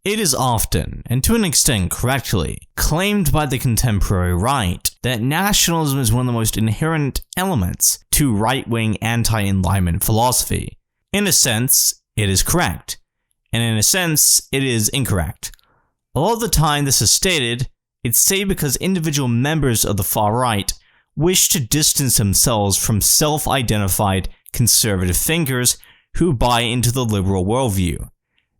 It is often, and to an extent correctly, claimed by the contemporary right that nationalism is one of the most inherent elements to right-wing anti-Enlightenment philosophy. In a sense, it is correct, and in a sense, it is incorrect. A lot of the time this is stated, it's stated because individual members of the far right wish to distance themselves from self-identified conservative thinkers who buy into the liberal worldview.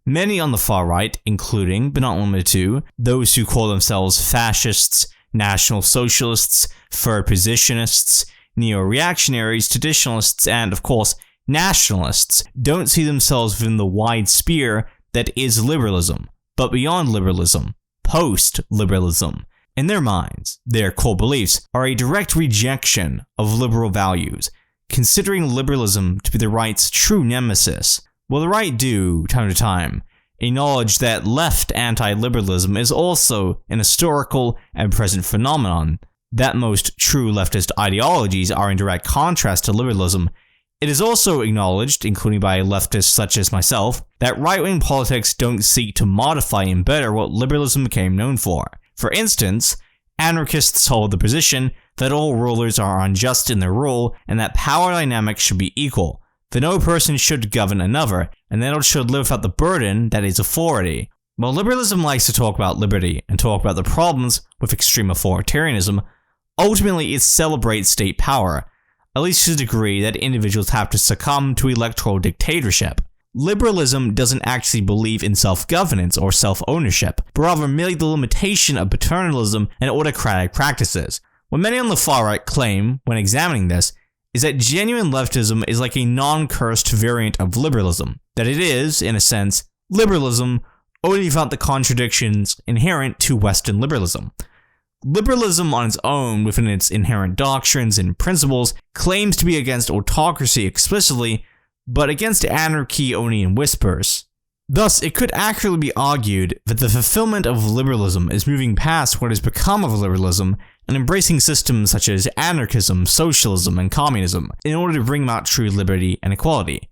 Many on the far right, including, but not limited to, those who call themselves fascists, national socialists, third positionists, neo-reactionaries, traditionalists, and, of course, nationalists, don't see themselves within the wide sphere that is liberalism, but beyond liberalism, post-liberalism. In their minds, their core beliefs are a direct rejection of liberal values, considering liberalism to be the right's true nemesis. While the right do, time to time, acknowledge that left anti-liberalism is also an historical and present phenomenon, that most true leftist ideologies are in direct contrast to liberalism, it is also acknowledged, including by leftists such as myself, that right-wing politics don't seek to modify and better what liberalism became known for. For instance, anarchists hold the position that all rulers are unjust in their rule and that power dynamics should be equal, that no person should govern another, and that all should live without the burden that is authority. While liberalism likes to talk about liberty and talk about the problems with extreme authoritarianism, ultimately it celebrates state power, at least to the degree that individuals have to succumb to electoral dictatorship. Liberalism doesn't actually believe in self-governance or self-ownership, but rather merely the limitation of paternalism and autocratic practices. What many on the far right claim, when examining this, is that genuine leftism is like a non-cursed variant of liberalism, that it is, in a sense, liberalism only without the contradictions inherent to Western liberalism. Liberalism on its own, within its inherent doctrines and principles, claims to be against autocracy explicitly, but against anarchy only in whispers. Thus, it could accurately be argued that the fulfillment of liberalism is moving past what has become of liberalism and embracing systems such as anarchism, socialism, and communism in order to bring about true liberty and equality.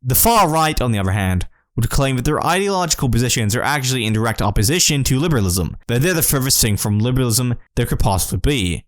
The far right, on the other hand, would claim that their ideological positions are actually in direct opposition to liberalism, that they're the furthest thing from liberalism there could possibly be.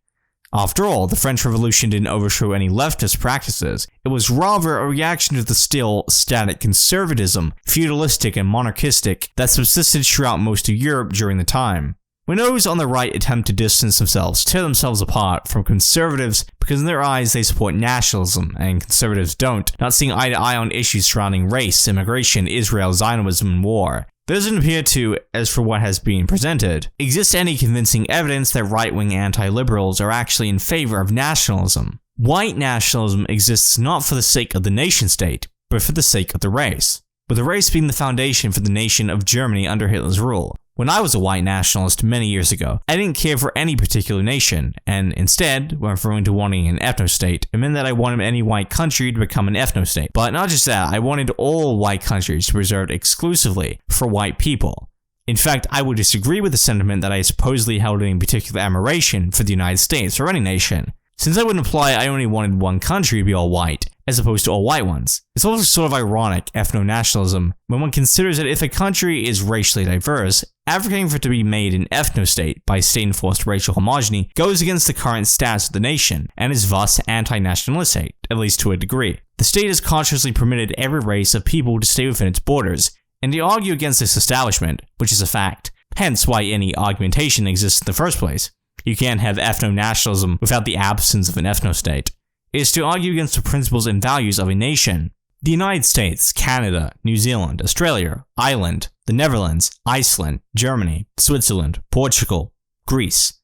After all, the French Revolution didn't overthrow any leftist practices. It was rather a reaction to the still static conservatism, feudalistic and monarchistic, that subsisted throughout most of Europe during the time. When those on the right attempt to distance themselves, tear themselves apart from conservatives because in their eyes they support nationalism and conservatives don't, not seeing eye to eye on issues surrounding race, immigration, Israel, Zionism, and war, there doesn't appear to, as for what has been presented, exist any convincing evidence that right-wing anti-liberals are actually in favor of nationalism. White nationalism exists not for the sake of the nation-state, but for the sake of the race, with the race being the foundation for the nation of Germany under Hitler's rule. When I was a white nationalist many years ago, I didn't care for any particular nation, and instead, when referring to wanting an ethno-state, it meant that I wanted any white country to become an ethno-state. But not just that, I wanted all white countries to be reserved exclusively for white people. In fact, I would disagree with the sentiment that I supposedly held any particular admiration for the United States or any nation, since that would imply I only wanted one country to be all white, as opposed to all white ones. It's also sort of ironic, ethno-nationalism, when one considers that if a country is racially diverse, advocating for it to be made an ethno-state by state-enforced racial homogeny goes against the current status of the nation, and is thus anti-nationalistic, at least to a degree. The state has consciously permitted every race of people to stay within its borders, and to argue against this establishment, which is a fact, hence why any argumentation exists in the first place. You can't have ethno-nationalism without the absence of an ethno-state. It is to argue against the principles and values of a nation. The United States, Canada, New Zealand, Australia, Ireland, the Netherlands, Iceland, Germany, Switzerland, Portugal, Greece.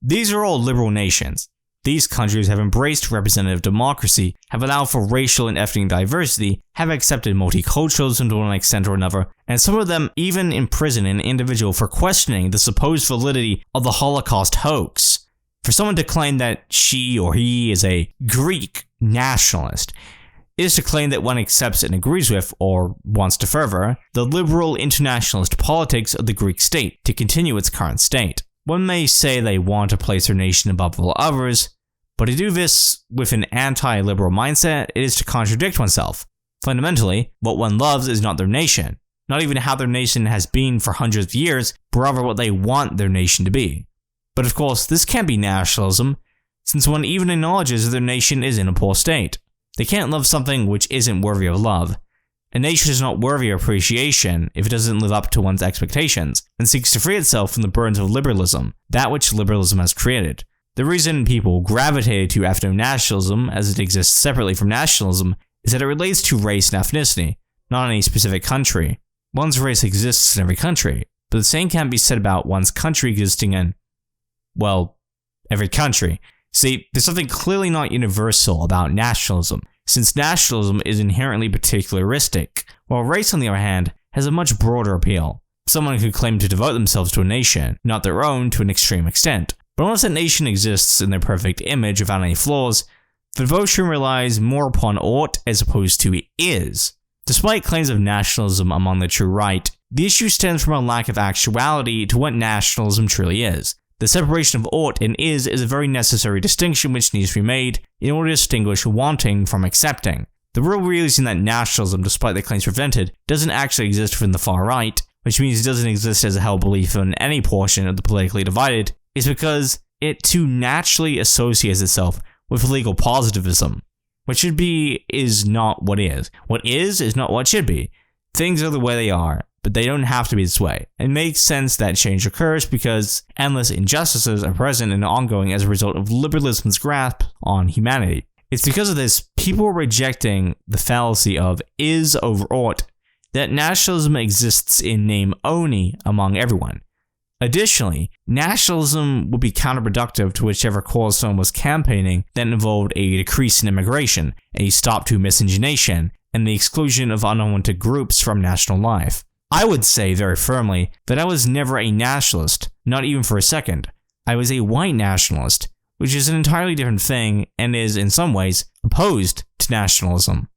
These are all liberal nations. These countries have embraced representative democracy, have allowed for racial and ethnic diversity, have accepted multiculturalism to one extent or another, and some of them even imprison an individual for questioning the supposed validity of the Holocaust hoax. For someone to claim that she or he is a Greek nationalist, it is to claim that one accepts and agrees with, or wants to further, the liberal internationalist politics of the Greek state to continue its current state. One may say they want to place their nation above all others, but to do this with an anti-liberal mindset, it is to contradict oneself. Fundamentally, what one loves is not their nation, not even how their nation has been for hundreds of years, but rather what they want their nation to be. But of course, this can't be nationalism, since one even acknowledges that their nation is in a poor state. They can't love something which isn't worthy of love. A nation is not worthy of appreciation if it doesn't live up to one's expectations, and seeks to free itself from the burdens of liberalism, that which liberalism has created. The reason people gravitate to ethno-nationalism, as it exists separately from nationalism, is that it relates to race and ethnicity, not any specific country. One's race exists in every country, but the same can't be said about one's country existing in, well, every country. See, there's something clearly not universal about nationalism, since nationalism is inherently particularistic, while race, on the other hand, has a much broader appeal. Someone could claim to devote themselves to a nation, not their own, to an extreme extent. But unless that nation exists in their perfect image without any flaws, the devotion relies more upon ought as opposed to is. Despite claims of nationalism among the true right, the issue stems from a lack of actuality to what nationalism truly is. The separation of ought and is a very necessary distinction which needs to be made in order to distinguish wanting from accepting. The real reason that nationalism, despite the claims presented, doesn't actually exist within the far right, which means it doesn't exist as a held belief in any portion of the politically divided, is because it too naturally associates itself with legal positivism. What should be is not what is. What is not what should be. Things are the way they are, but they don't have to be this way. It makes sense that change occurs because endless injustices are present and ongoing as a result of liberalism's grasp on humanity. It's because of this, people are rejecting the fallacy of is over ought, that nationalism exists in name only among everyone. Additionally, nationalism would be counterproductive to whichever cause someone was campaigning that involved a decrease in immigration, a stop to miscegenation, and the exclusion of unwanted groups from national life. I would say very firmly that I was never a nationalist, not even for a second. I was a white nationalist, which is an entirely different thing and is, in some ways, opposed to nationalism.